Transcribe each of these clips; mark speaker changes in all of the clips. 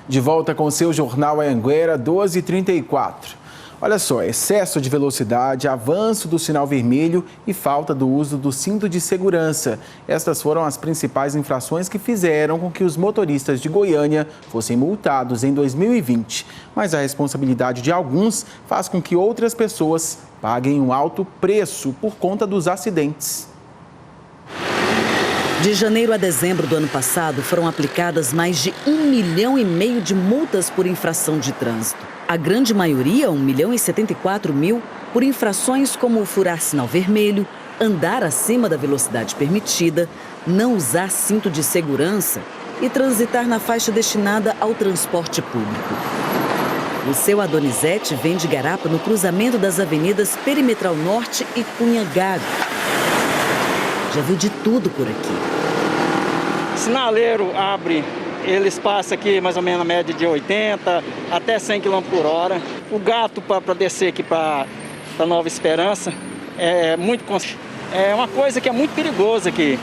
Speaker 1: De volta com o seu Jornal Anhanguera, 12h34. Olha só, excesso de velocidade, avanço do sinal vermelho e falta do uso do cinto de segurança. Estas foram as principais infrações que fizeram com que os motoristas de Goiânia fossem multados em 2020. Mas a responsabilidade de alguns faz com que outras pessoas paguem um alto preço por conta dos acidentes.
Speaker 2: De janeiro a dezembro do ano passado, foram aplicadas mais de 1,5 milhão de multas por infração de trânsito. A grande maioria, 1.074.000, por infrações como furar sinal vermelho, andar acima da velocidade permitida, não usar cinto de segurança e transitar na faixa destinada ao transporte público. O seu Adonizete vende garapa no cruzamento das avenidas Perimetral Norte e Cunha Gago. Já viu de tudo por aqui.
Speaker 3: Sinaleiro abre, eles passam aqui mais ou menos na média de 80 até 100 km por hora. O gato para descer aqui para Nova Esperança é uma coisa que é muito perigosa aqui.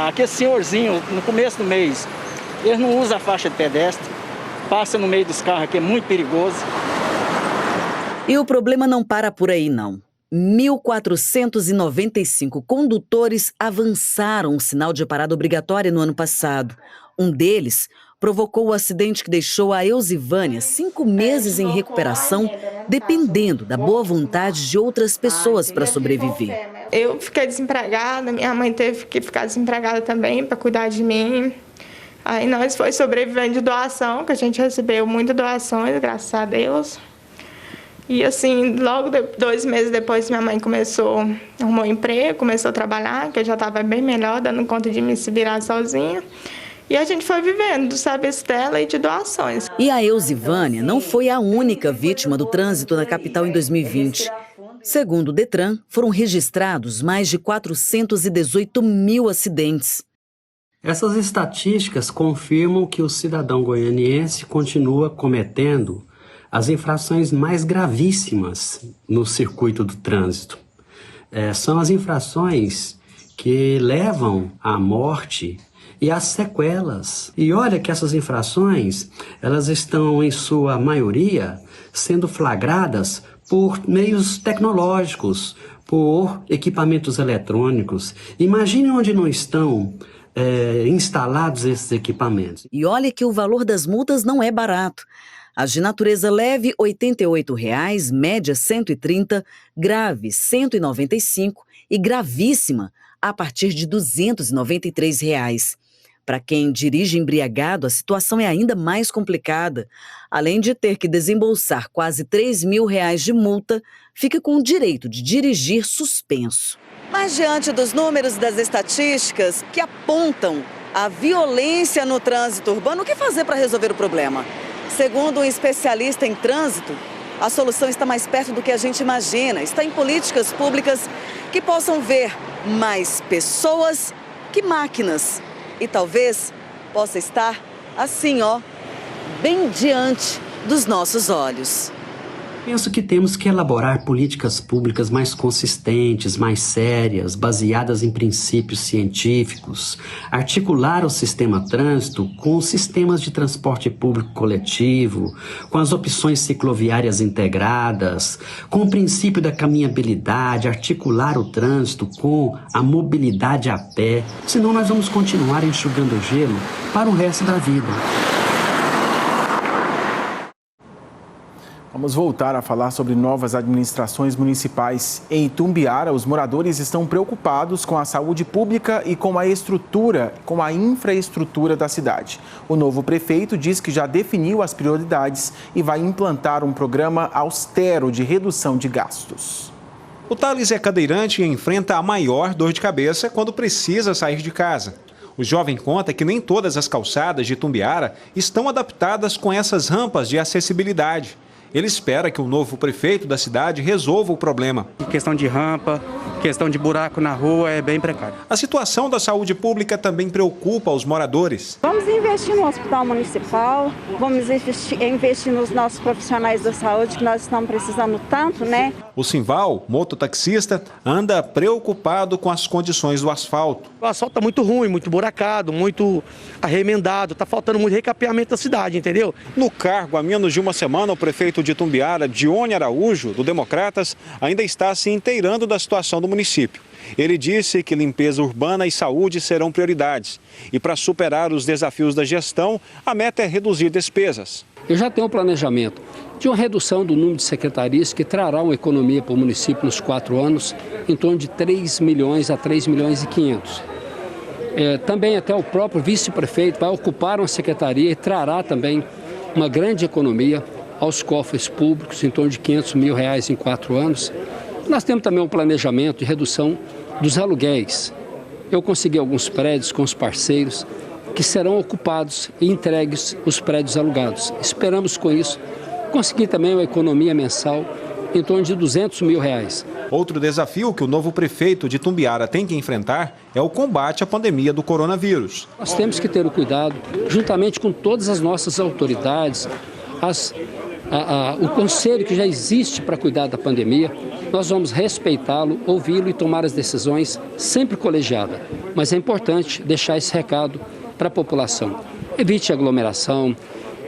Speaker 3: Aquele senhorzinho no começo do mês, ele não usa a faixa de pedestre, passa no meio dos carros aqui, é muito perigoso.
Speaker 2: E o problema não para por aí, não. 1.495 condutores avançaram o sinal de parada obrigatória no ano passado. Um deles provocou o acidente que deixou a Eusivânia 5 meses em recuperação, dependendo da boa vontade de outras pessoas para sobreviver.
Speaker 4: Eu fiquei desempregada, minha mãe teve que ficar desempregada também para cuidar de mim. Aí nós foi sobrevivendo de doação, que a gente recebeu muitas doações, graças a Deus. E assim, logo 2 meses depois, minha mãe arrumou um emprego, começou a trabalhar, que eu já estava bem melhor, dando conta de me se virar sozinha. E a gente foi vivendo do serviço dela e de doações.
Speaker 2: E a Eusivânia não foi a única vítima do trânsito na capital em 2020. Segundo o Detran, foram registrados mais de 418.000 acidentes.
Speaker 5: Essas estatísticas confirmam que o cidadão goianiense continua cometendo as infrações mais gravíssimas no circuito do trânsito. São as infrações que levam à morte e às sequelas. E olha que essas infrações, elas estão, em sua maioria, sendo flagradas por meios tecnológicos, por equipamentos eletrônicos. Imagine onde não estão instalados esses equipamentos.
Speaker 2: E olha que o valor das multas não é barato. As de natureza leve, R$ 88,00, média R$ 130,00, grave R$ 195,00 e gravíssima a partir de R$ 293,00. Para quem dirige embriagado, a situação é ainda mais complicada. Além de ter que desembolsar quase R$ 3.000 de multa, fica com o direito de dirigir suspenso. Mas diante dos números das estatísticas que apontam a violência no trânsito urbano, o que fazer para resolver o problema? Segundo um especialista em trânsito, a solução está mais perto do que a gente imagina. Está em políticas públicas que possam ver mais pessoas que máquinas. E talvez possa estar assim, bem diante dos nossos olhos.
Speaker 5: Penso que temos que elaborar políticas públicas mais consistentes, mais sérias, baseadas em princípios científicos, articular o sistema trânsito com os sistemas de transporte público coletivo, com as opções cicloviárias integradas, com o princípio da caminhabilidade, articular o trânsito com a mobilidade a pé, senão nós vamos continuar enxugando gelo para o resto da vida.
Speaker 1: Vamos voltar a falar sobre novas administrações municipais. Em Itumbiara, os moradores estão preocupados com a saúde pública e com a infraestrutura da cidade. O novo prefeito diz que já definiu as prioridades e vai implantar um programa austero de redução de gastos.
Speaker 6: O Thales é cadeirante e enfrenta a maior dor de cabeça quando precisa sair de casa. O jovem conta que nem todas as calçadas de Itumbiara estão adaptadas com essas rampas de acessibilidade. Ele espera que o novo prefeito da cidade resolva o problema.
Speaker 7: Questão de rampa, questão de buraco na rua é bem precário.
Speaker 6: A situação da saúde pública também preocupa os moradores.
Speaker 8: Vamos investir no hospital municipal, vamos investir nos nossos profissionais da saúde, que nós estamos precisando tanto, né?
Speaker 6: O Simval, mototaxista, anda preocupado com as condições do asfalto.
Speaker 9: O asfalto está muito ruim, muito buracado, muito arremendado, está faltando muito recapeamento da cidade, entendeu?
Speaker 6: No cargo, há menos de uma semana, o prefeito de Itumbiara, Dione Araújo, do Democratas, ainda está se inteirando da situação do município. Ele disse que limpeza urbana e saúde serão prioridades. E para superar os desafios da gestão, a meta é reduzir despesas.
Speaker 10: Eu já tenho um planejamento de uma redução do número de secretarias que trará uma economia para o município nos 4 anos em torno de 3 milhões a 3 milhões e 500. Também até o próprio vice-prefeito vai ocupar uma secretaria e trará também uma grande economia aos cofres públicos em torno de R$500 mil em 4 anos. Nós temos também um planejamento de redução dos aluguéis. Eu consegui alguns prédios com os parceiros que serão ocupados e entregues os prédios alugados. Esperamos com isso conseguir também uma economia mensal em torno de R$200 mil.
Speaker 6: Outro desafio que o novo prefeito de Itumbiara tem que enfrentar é o combate à pandemia do coronavírus.
Speaker 10: Nós temos que ter o cuidado, juntamente com todas as nossas autoridades, o conselho que já existe para cuidar da pandemia, nós vamos respeitá-lo, ouvi-lo e tomar as decisões sempre colegiada. Mas é importante deixar esse recado para a população. Evite aglomeração,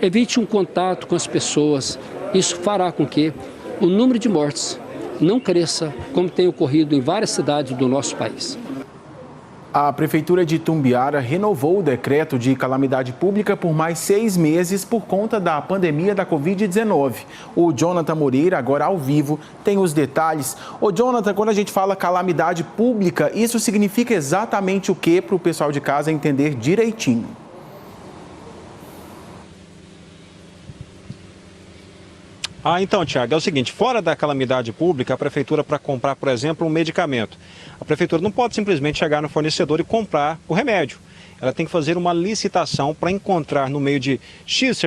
Speaker 10: evite um contato com as pessoas. Isso fará com que o número de mortes não cresça, como tem ocorrido em várias cidades do nosso país.
Speaker 1: A Prefeitura de Itumbiara renovou o decreto de calamidade pública por mais 6 meses por conta da pandemia da Covid-19. O Jonathan Moreira, agora ao vivo, tem os detalhes. Ô Jonathan, quando a gente fala calamidade pública, isso significa exatamente o que para o pessoal de casa entender direitinho?
Speaker 6: Então, Tiago, é o seguinte, fora da calamidade pública, a Prefeitura, para comprar, por exemplo, um medicamento, a Prefeitura não pode simplesmente chegar no fornecedor e comprar o remédio. Ela tem que fazer uma licitação para encontrar no meio de X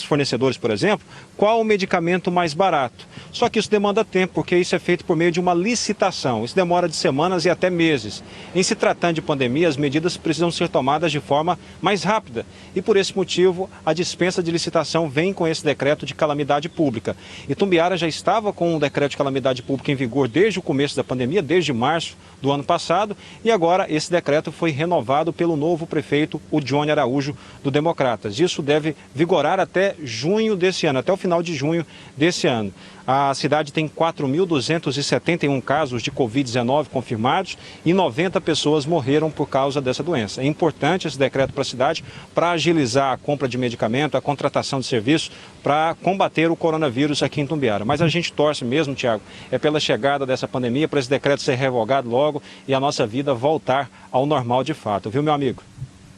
Speaker 6: fornecedores, por exemplo, qual o medicamento mais barato. Só que isso demanda tempo, porque isso é feito por meio de uma licitação. Isso demora de semanas e até meses. Em se tratando de pandemia, as medidas precisam ser tomadas de forma mais rápida. E por esse motivo, a dispensa de licitação vem com esse decreto de calamidade pública. Itumbiara já estava com um decreto de calamidade pública em vigor desde o começo da pandemia, desde março do ano passado, e agora esse decreto foi renovado pelo novo prefeito, o Dione Araújo, do Democratas. Isso deve vigorar até junho desse ano, até o final de junho desse ano. A cidade tem 4.271 casos de Covid-19 confirmados e 90 pessoas morreram por causa dessa doença. É importante esse decreto para a cidade para agilizar a compra de medicamento, a contratação de serviços, para combater o coronavírus aqui em Itumbiara. Mas a gente torce mesmo, Tiago, pela chegada dessa pandemia, para esse decreto ser revogado logo e a nossa vida voltar ao normal de fato. Viu, meu amigo?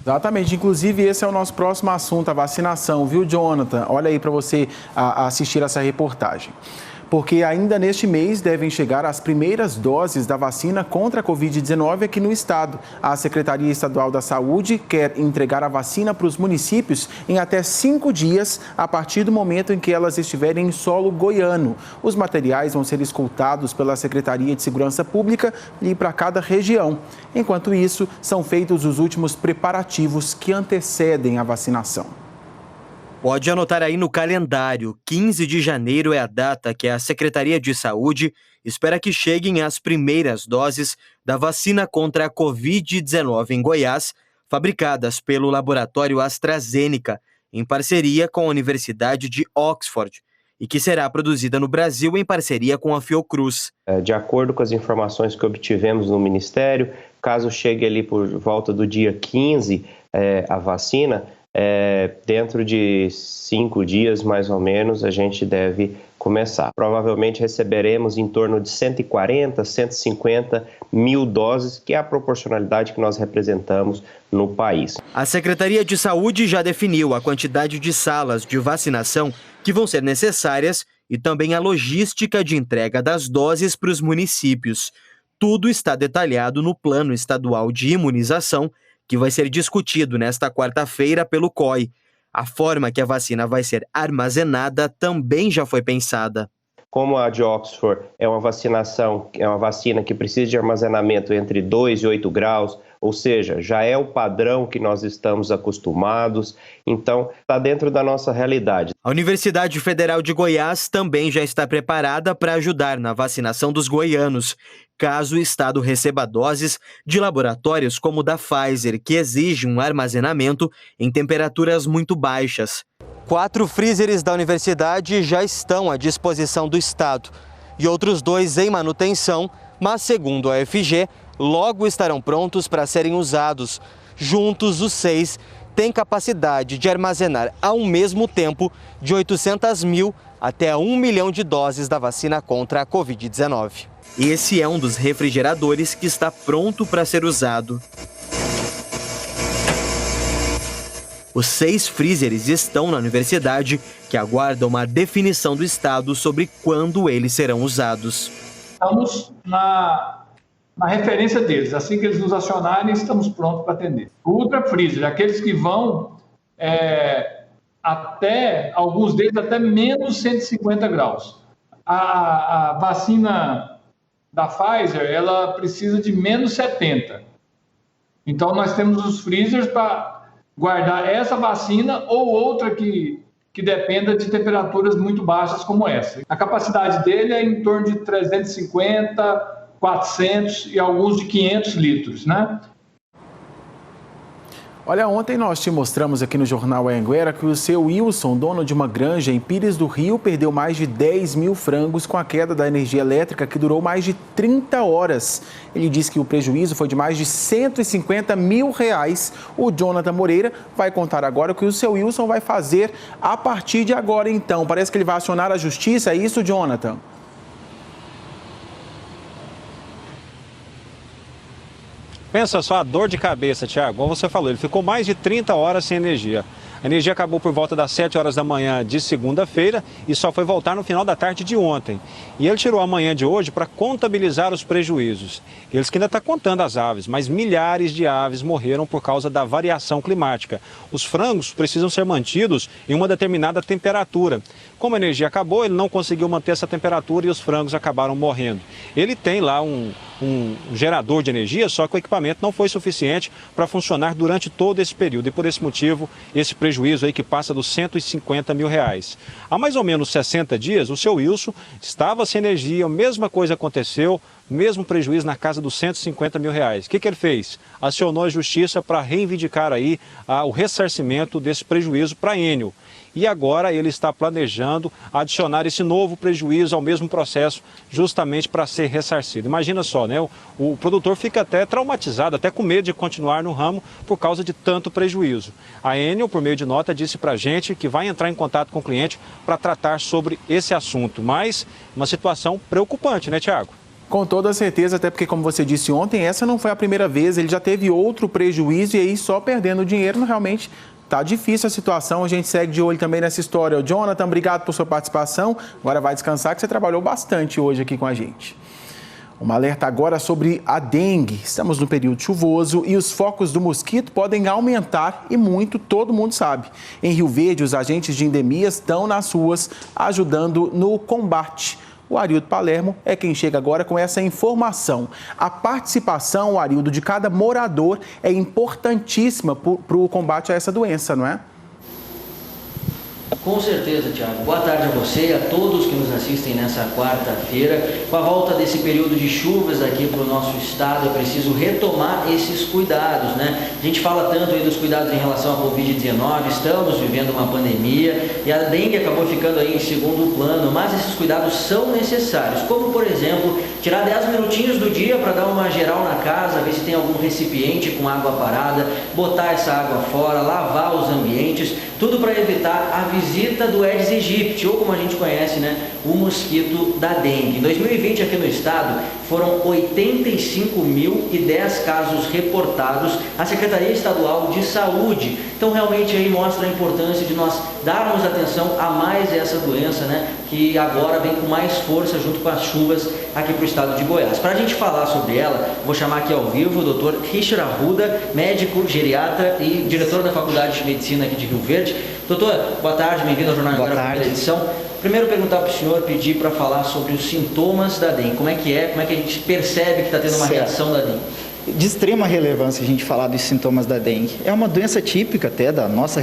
Speaker 1: Exatamente, inclusive esse é o nosso próximo assunto, a vacinação, viu, Jonathan? Olha aí para você assistir essa reportagem. Porque ainda neste mês devem chegar as primeiras doses da vacina contra a Covid-19 aqui no estado. A Secretaria Estadual da Saúde quer entregar a vacina para os municípios em até 5 dias, a partir do momento em que elas estiverem em solo goiano. Os materiais vão ser escoltados pela Secretaria de Segurança Pública e para cada região. Enquanto isso, são feitos os últimos preparativos que antecedem a vacinação.
Speaker 11: Pode anotar aí no calendário, 15 de janeiro é a data que a Secretaria de Saúde espera que cheguem as primeiras doses da vacina contra a Covid-19 em Goiás, fabricadas pelo laboratório AstraZeneca, em parceria com a Universidade de Oxford, e que será produzida no Brasil em parceria com a Fiocruz.
Speaker 12: De acordo com as informações que obtivemos no Ministério, caso chegue ali por volta do dia 15 a vacina, dentro de 5 dias, mais ou menos, a gente deve começar. Provavelmente receberemos em torno de 140, 150 mil doses, que é a proporcionalidade que nós representamos no país.
Speaker 11: A Secretaria de Saúde já definiu a quantidade de salas de vacinação que vão ser necessárias e também a logística de entrega das doses para os municípios. Tudo está detalhado no Plano Estadual de Imunização, que vai ser discutido nesta quarta-feira pelo COI. A forma que a vacina vai ser armazenada também já foi pensada.
Speaker 12: Como a de Oxford é uma vacina que precisa de armazenamento entre 2 e 8 graus, ou seja, já é o padrão que nós estamos acostumados, então está dentro da nossa realidade.
Speaker 11: A Universidade Federal de Goiás também já está preparada para ajudar na vacinação dos goianos, caso o estado receba doses de laboratórios como o da Pfizer, que exige um armazenamento em temperaturas muito baixas. 4 freezers da universidade já estão à disposição do estado e outros 2 em manutenção, mas segundo a UFG, logo estarão prontos para serem usados. Juntos, os 6 têm capacidade de armazenar ao mesmo tempo de 800 mil até 1 milhão de doses da vacina contra a Covid-19. Esse é um dos refrigeradores que está pronto para ser usado. Os 6 freezers estão na universidade, que aguardam uma definição do estado sobre quando eles serão usados.
Speaker 13: Estamos na referência deles. Assim que eles nos acionarem, estamos prontos para atender. O Ultra Freezer, aqueles que vão até, alguns deles até menos 150 graus. A vacina da Pfizer, ela precisa de menos 70. Então, nós temos os freezers para guardar essa vacina ou outra que dependa de temperaturas muito baixas como essa. A capacidade dele é em torno de 350, 400 e alguns de 500 litros, né?
Speaker 1: Olha, ontem nós te mostramos aqui no Jornal Anhanguera que o seu Wilson, dono de uma granja em Pires do Rio, perdeu mais de 10 mil frangos com a queda da energia elétrica que durou mais de 30 horas. Ele disse que o prejuízo foi de mais de R$150 mil. O Jonathan Moreira vai contar agora o que o seu Wilson vai fazer a partir de agora, então. Parece que ele vai acionar a justiça, é isso, Jonathan?
Speaker 6: Pensa só a dor de cabeça, Thiago. Como você falou, ele ficou mais de 30 horas sem energia. A energia acabou por volta das 7 horas da manhã de segunda-feira e só foi voltar no final da tarde de ontem. E ele tirou a manhã de hoje para contabilizar os prejuízos. Eles que ainda estão contando as aves, mas milhares de aves morreram por causa da variação climática. Os frangos precisam ser mantidos em uma determinada temperatura. Como a energia acabou, ele não conseguiu manter essa temperatura e os frangos acabaram morrendo. Ele tem lá um gerador de energia, só que o equipamento não foi suficiente para funcionar durante todo esse período. E por esse motivo, esse prejuízo aí que passa dos R$150 mil. Há mais ou menos 60 dias, o seu Wilson estava sem energia, a mesma coisa aconteceu, mesmo prejuízo na casa dos R$150 mil. O que ele fez? Acionou a justiça para reivindicar aí o ressarcimento desse prejuízo para a Enel. E agora ele está planejando adicionar esse novo prejuízo ao mesmo processo, justamente para ser ressarcido. Imagina só, né? O produtor fica até traumatizado, até com medo de continuar no ramo por causa de tanto prejuízo. A Enel, por meio de nota, disse para a gente que vai entrar em contato com o cliente para tratar sobre esse assunto. Mas uma situação preocupante, né, Thiago?
Speaker 1: Com toda certeza, até porque, como você disse ontem, essa não foi a primeira vez, ele já teve outro prejuízo e aí só perdendo dinheiro, realmente tá difícil a situação, a gente segue de olho também nessa história. Jonathan, obrigado por sua participação, agora vai descansar que você trabalhou bastante hoje aqui com a gente. Um alerta agora sobre a dengue. Estamos no período chuvoso e os focos do mosquito podem aumentar e muito, todo mundo sabe. Em Rio Verde, os agentes de endemias estão nas ruas ajudando no combate. O Arildo Palermo é quem chega agora com essa informação. A participação, Arildo, de cada morador é importantíssima para o combate a essa doença, não é?
Speaker 14: Com certeza, Thiago. Boa tarde a você e a todos que nos assistem nessa quarta-feira. Com a volta desse período de chuvas aqui para o nosso estado, é preciso retomar esses cuidados, né? A gente fala tanto aí dos cuidados em relação à Covid-19, estamos vivendo uma pandemia e a dengue acabou ficando aí em segundo plano, mas esses cuidados são necessários, como, por exemplo, tirar 10 minutinhos do dia para dar uma geral na casa, ver se tem algum recipiente com água parada, botar essa água fora, lavar os ambientes, tudo para evitar a visita do Aedes aegypti, ou como a gente conhece, né, o mosquito da dengue. Em 2020, aqui no estado, foram 85.010 casos reportados à Secretaria Estadual de Saúde. Então, realmente, aí mostra a importância de nós darmos atenção a mais essa doença, né, que agora vem com mais força junto com as chuvas aqui para o estado de Goiás. Para a gente falar sobre ela, vou chamar aqui ao vivo o Dr. Richard Arruda, médico, geriatra e diretor da Faculdade de Medicina aqui de Rio Verde. Doutor, boa tarde, bem-vindo ao Jornal Agora, primeira edição. Primeiro perguntar para o senhor, pedir para falar sobre os sintomas da dengue. Como é que a gente percebe que está tendo uma reação da dengue?
Speaker 15: De extrema relevância a gente falar dos sintomas da dengue. É uma doença típica até da nossa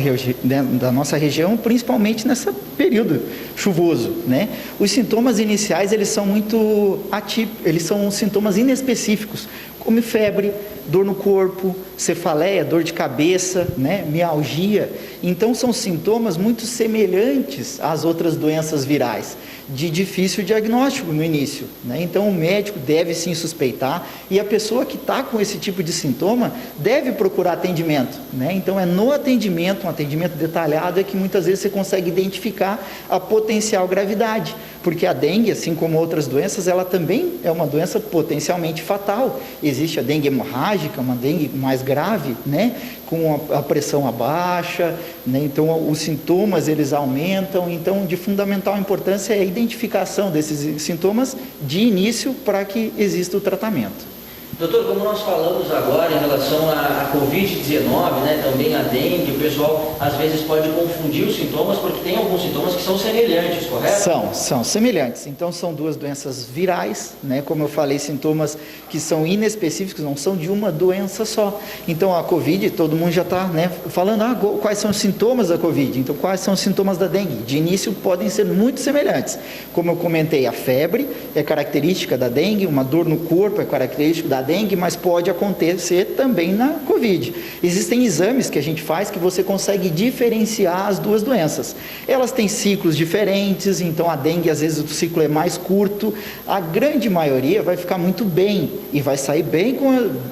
Speaker 15: região, principalmente nesse período chuvoso, né? Os sintomas iniciais, eles são muito atípicos, eles são sintomas inespecíficos, como febre, dor no corpo, cefaleia, dor de cabeça, né? Mialgia. Então são sintomas muito semelhantes às outras doenças virais, de difícil diagnóstico no início, né? Então o médico deve sim suspeitar e a pessoa que está com esse tipo de sintoma deve procurar atendimento, né? Então é no atendimento, um atendimento detalhado, é que muitas vezes você consegue identificar a potencial gravidade, porque a dengue, assim como outras doenças, ela também é uma doença potencialmente fatal. Existe a dengue hemorrágica, uma dengue mais grave, né? Com a pressão abaixa, né? Então os sintomas eles aumentam, então de fundamental importância é a identificação desses sintomas de início para que exista o tratamento.
Speaker 14: Doutor, como nós falamos agora em relação à Covid-19, né, também a dengue, o pessoal às vezes pode confundir os sintomas, porque tem alguns sintomas que são semelhantes, correto?
Speaker 15: São semelhantes. Então são duas doenças virais, né, como eu falei, sintomas que são inespecíficos, não são de uma doença só. Então a Covid, todo mundo já está, né, falando quais são os sintomas da Covid, então quais são os sintomas da dengue. De início podem ser muito semelhantes. Como eu comentei, a febre é característica da dengue, uma dor no corpo é característica da dengue, mas pode acontecer também na Covid. Existem exames que a gente faz que você consegue diferenciar as duas doenças. Elas têm ciclos diferentes, então a dengue às vezes o ciclo é mais curto, a grande maioria vai ficar muito bem e vai sair bem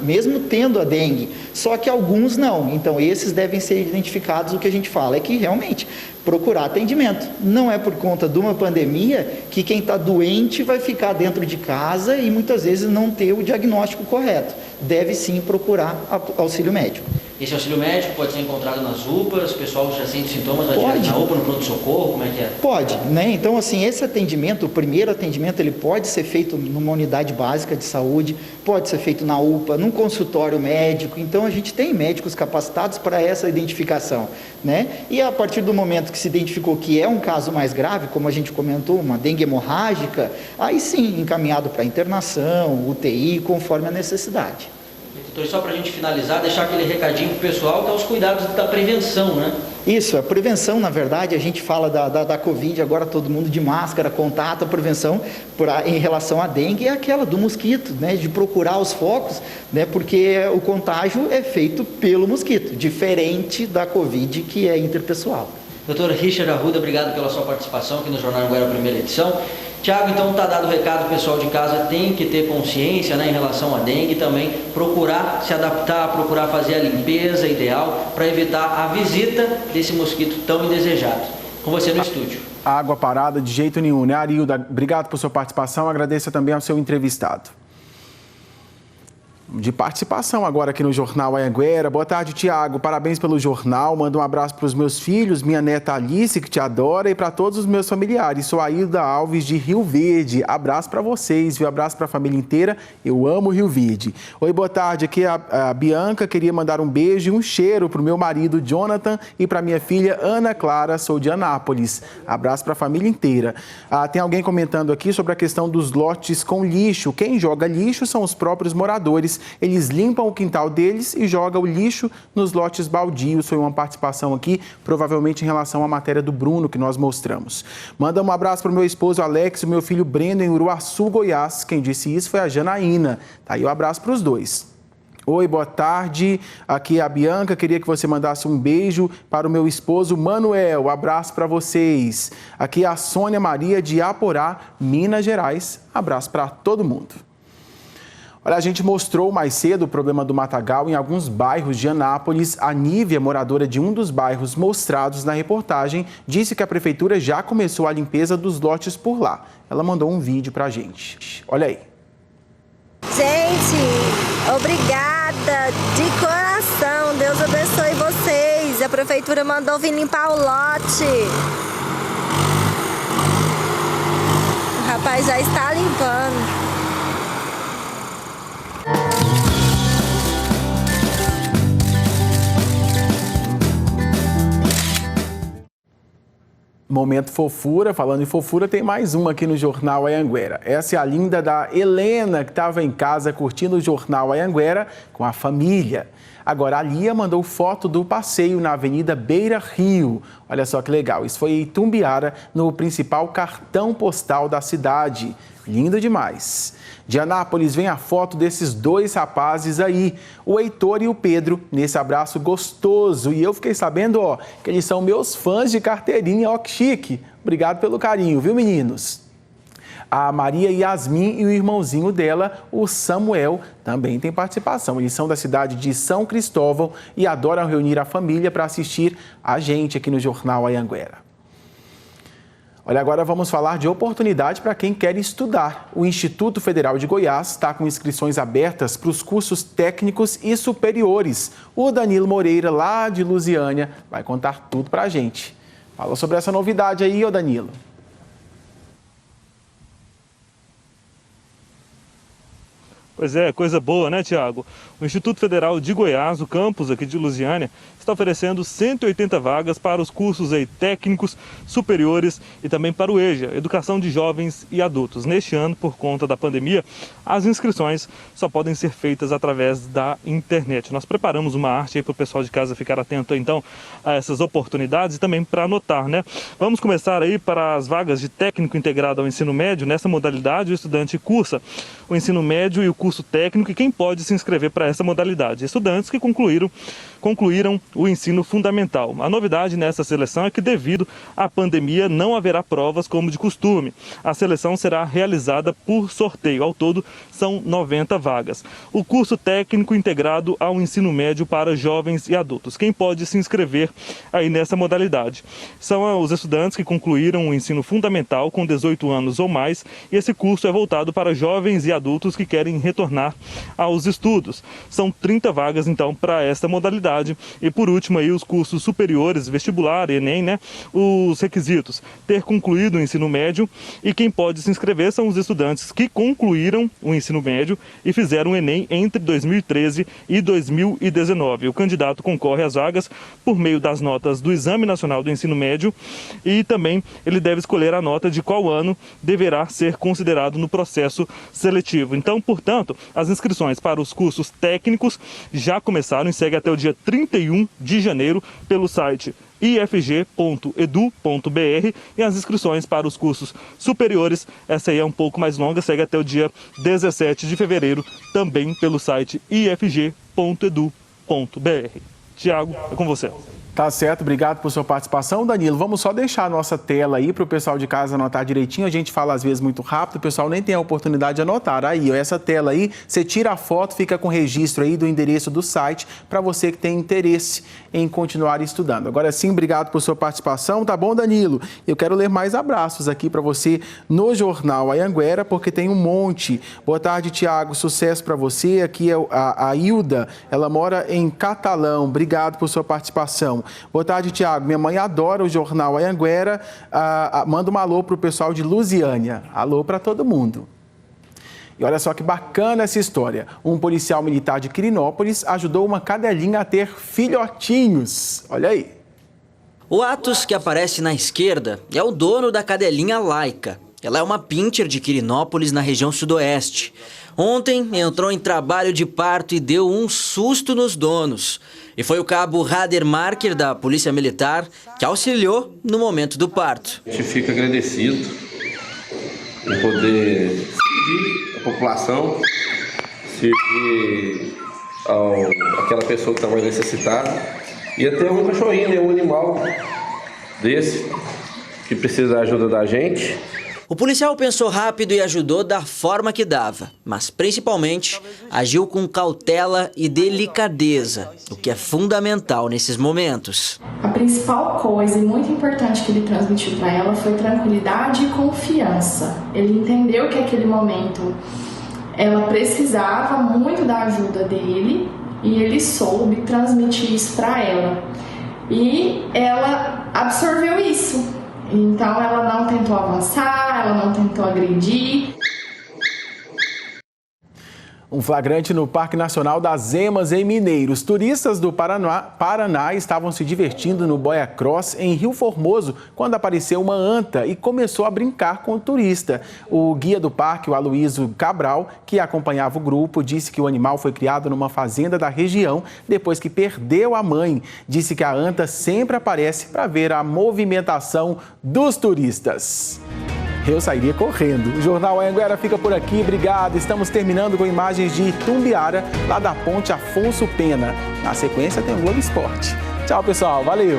Speaker 15: mesmo tendo a dengue, só que alguns não, então esses devem ser identificados. O que a gente fala é que realmente procurar atendimento. Não é por conta de uma pandemia que quem está doente vai ficar dentro de casa e muitas vezes não ter o diagnóstico correto. Deve sim procurar auxílio médico.
Speaker 14: Esse auxílio médico pode ser encontrado nas UPAs, o pessoal já sente sintomas, vai direto na UPA, no pronto-socorro, como é que é?
Speaker 15: Pode, né? Então, assim, esse atendimento, o primeiro atendimento, ele pode ser feito numa unidade básica de saúde, pode ser feito na UPA, num consultório médico. Então, a gente tem médicos capacitados para essa identificação, né? E a partir do momento que se identificou que é um caso mais grave, como a gente comentou, uma dengue hemorrágica, aí sim, encaminhado para internação, UTI, conforme a necessidade.
Speaker 14: Doutor, só para a gente finalizar, deixar aquele recadinho para o pessoal, que é os cuidados da prevenção, né?
Speaker 15: Isso, a prevenção, na verdade, a gente fala da Covid, agora todo mundo de máscara, contato, a prevenção em relação à dengue é aquela do mosquito, né? De procurar os focos, né? Porque o contágio é feito pelo mosquito, diferente da Covid, que é interpessoal.
Speaker 14: Doutor Richard Arruda, obrigado pela sua participação aqui no Jornal Anguera, primeira edição. Tiago, então está dado o recado, o pessoal de casa tem que ter consciência, né, em relação à dengue e também procurar se adaptar, procurar fazer a limpeza ideal para evitar a visita desse mosquito tão indesejado. Com você no estúdio.
Speaker 1: Água parada de jeito nenhum, né, Arilda? Obrigado por sua participação, agradeço também ao seu entrevistado. De participação agora aqui no Jornal Anhanguera. Boa tarde, Tiago. Parabéns pelo jornal. Manda um abraço para os meus filhos, minha neta Alice, que te adora, e para todos os meus familiares. Sou a Hilda Alves, de Rio Verde. Abraço para vocês, viu? Abraço para a família inteira. Eu amo Rio Verde. Oi, boa tarde. Aqui é a Bianca. Queria mandar um beijo e um cheiro para o meu marido, Jonathan, e para minha filha, Ana Clara. Sou de Anápolis. Abraço para a família inteira. Tem alguém comentando aqui sobre a questão dos lotes com lixo. Quem joga lixo são os próprios moradores. Eles limpam o quintal deles e jogam o lixo nos lotes baldios. Foi uma participação aqui, provavelmente em relação à matéria do Bruno que nós mostramos. Manda um abraço para o meu esposo Alex e o meu filho Breno em Uruaçu, Goiás. Quem disse isso foi a Janaína. Tá aí o abraço para os dois. Oi, boa tarde. Aqui é a Bianca. Queria que você mandasse um beijo para o meu esposo Manuel. Abraço para vocês. Aqui é a Sônia Maria de Aporá, Minas Gerais. Abraço para todo mundo. Olha, a gente mostrou mais cedo o problema do matagal em alguns bairros de Anápolis. A Nívia, moradora de um dos bairros mostrados na reportagem, disse que a prefeitura já começou a limpeza dos lotes por lá. Ela mandou um vídeo pra gente. Olha aí.
Speaker 16: Gente, obrigada de coração. Deus abençoe vocês. A prefeitura mandou vir limpar o lote. O rapaz já está limpando.
Speaker 1: Momento fofura, falando em fofura, tem mais uma aqui no Jornal Anhanguera. Essa é a linda da Helena, que estava em casa curtindo o Jornal Anhanguera com a família. Agora, a Lia mandou foto do passeio na Avenida Beira Rio. Olha só que legal, isso foi em Itumbiara, no principal cartão postal da cidade. Lindo demais. De Anápolis vem a foto desses dois rapazes aí, o Heitor e o Pedro, nesse abraço gostoso. E eu fiquei sabendo, ó, que eles são meus fãs de carteirinha, ó que chique. Obrigado pelo carinho, viu, meninos? A Maria Yasmin e o irmãozinho dela, o Samuel, também tem participação. Eles são da cidade de São Cristóvão e adoram reunir a família para assistir a gente aqui no Jornal Anhanguera. Olha, agora vamos falar de oportunidade para quem quer estudar. O Instituto Federal de Goiás está com inscrições abertas para os cursos técnicos e superiores. O Danilo Moreira, lá de Lusiânia, vai contar tudo para a gente. Fala sobre essa novidade aí, ô Danilo.
Speaker 17: Pois é, coisa boa, né, Tiago? O Instituto Federal de Goiás, o campus aqui de Lusiânia, está oferecendo 180 vagas para os cursos aí, técnicos, superiores e também para o EJA, Educação de Jovens e Adultos. Neste ano, por conta da pandemia, as inscrições só podem ser feitas através da internet. Nós preparamos uma arte aí para o pessoal de casa ficar atento, então, a essas oportunidades e também para anotar, né? Vamos começar aí para as vagas de técnico integrado ao ensino médio. Nessa modalidade, o estudante cursa o ensino médio e o curso técnico, e quem pode se inscrever para essa modalidade? Estudantes que concluíram o ensino fundamental. A novidade nessa seleção é que, devido à pandemia, não haverá provas como de costume. A seleção será realizada por sorteio. Ao todo, são 90 vagas. O curso técnico integrado ao ensino médio para jovens e adultos. Quem pode se inscrever aí nessa modalidade? São os estudantes que concluíram o ensino fundamental com 18 anos ou mais, e esse curso é voltado para jovens e adultos que querem retornar aos estudos. São 30 vagas, então, para esta modalidade. E, por último, aí, os cursos superiores, vestibular, Enem, né? Os requisitos: ter concluído o ensino médio, e quem pode se inscrever são os estudantes que concluíram o ensino médio e fizeram o Enem entre 2013 e 2019. O candidato concorre às vagas por meio das notas do Exame Nacional do Ensino Médio, e também ele deve escolher a nota de qual ano deverá ser considerado no processo seletivo. Então, portanto, as inscrições para os cursos técnicos já começaram e seguem até o dia 31 de janeiro pelo site ifg.edu.br, e as inscrições para os cursos superiores, essa aí é um pouco mais longa, segue até o dia 17 de fevereiro, também pelo site ifg.edu.br. Tiago, é com você.
Speaker 1: Tá certo, obrigado por sua participação, Danilo. Vamos só deixar a nossa tela aí para o pessoal de casa anotar direitinho. A gente fala às vezes muito rápido, o pessoal nem tem a oportunidade de anotar. Aí, ó, essa tela aí, você tira a foto, fica com o registro aí do endereço do site para você que tem interesse em continuar estudando. Agora sim, obrigado por sua participação, tá bom, Danilo? Eu quero ler mais abraços aqui para você no Jornal Anhanguera, porque tem um monte. Boa tarde, Tiago, sucesso para você. Aqui é a Hilda, ela mora em Catalão. Obrigado por sua participação. Boa tarde, Tiago. Minha mãe adora o Jornal Anhanguera. Manda um alô para o pessoal de Lusiânia. Alô para todo mundo. E olha só que bacana essa história. Um policial militar de Quirinópolis ajudou uma cadelinha a ter filhotinhos. Olha aí.
Speaker 18: O Atos, que aparece na esquerda, é o dono da cadelinha Laika. Ela é uma pincher de Quirinópolis, na região sudoeste. Ontem entrou em trabalho de parto e deu um susto nos donos. E foi o cabo Rader Marker, da Polícia Militar, que auxiliou no momento do parto.
Speaker 19: A gente fica agradecido em poder servir a população, servir aquela pessoa que está mais necessitada, e até um cachorrinho, um animal desse que precisa da ajuda da gente.
Speaker 18: O policial pensou rápido e ajudou da forma que dava, mas principalmente agiu com cautela e delicadeza, o que é fundamental nesses momentos.
Speaker 20: A principal coisa e muito importante que ele transmitiu para ela foi tranquilidade e confiança. Ele entendeu que naquele momento ela precisava muito da ajuda dele e ele soube transmitir isso para ela. E ela absorveu isso. Então ela não tentou avançar, ela não tentou agredir.
Speaker 1: Um flagrante no Parque Nacional das Emas, em Mineiros. Turistas do Paraná estavam se divertindo no Boia Cross, em Rio Formoso, quando apareceu uma anta e começou a brincar com o turista. O guia do parque, o Aloysio Cabral, que acompanhava o grupo, disse que o animal foi criado numa fazenda da região depois que perdeu a mãe. Disse que a anta sempre aparece para ver a movimentação dos turistas. Eu sairia correndo. O Jornal Anhanguera fica por aqui. Obrigado. Estamos terminando com imagens de Itumbiara, lá da ponte Afonso Pena. Na sequência tem o Globo Esporte. Tchau, pessoal. Valeu.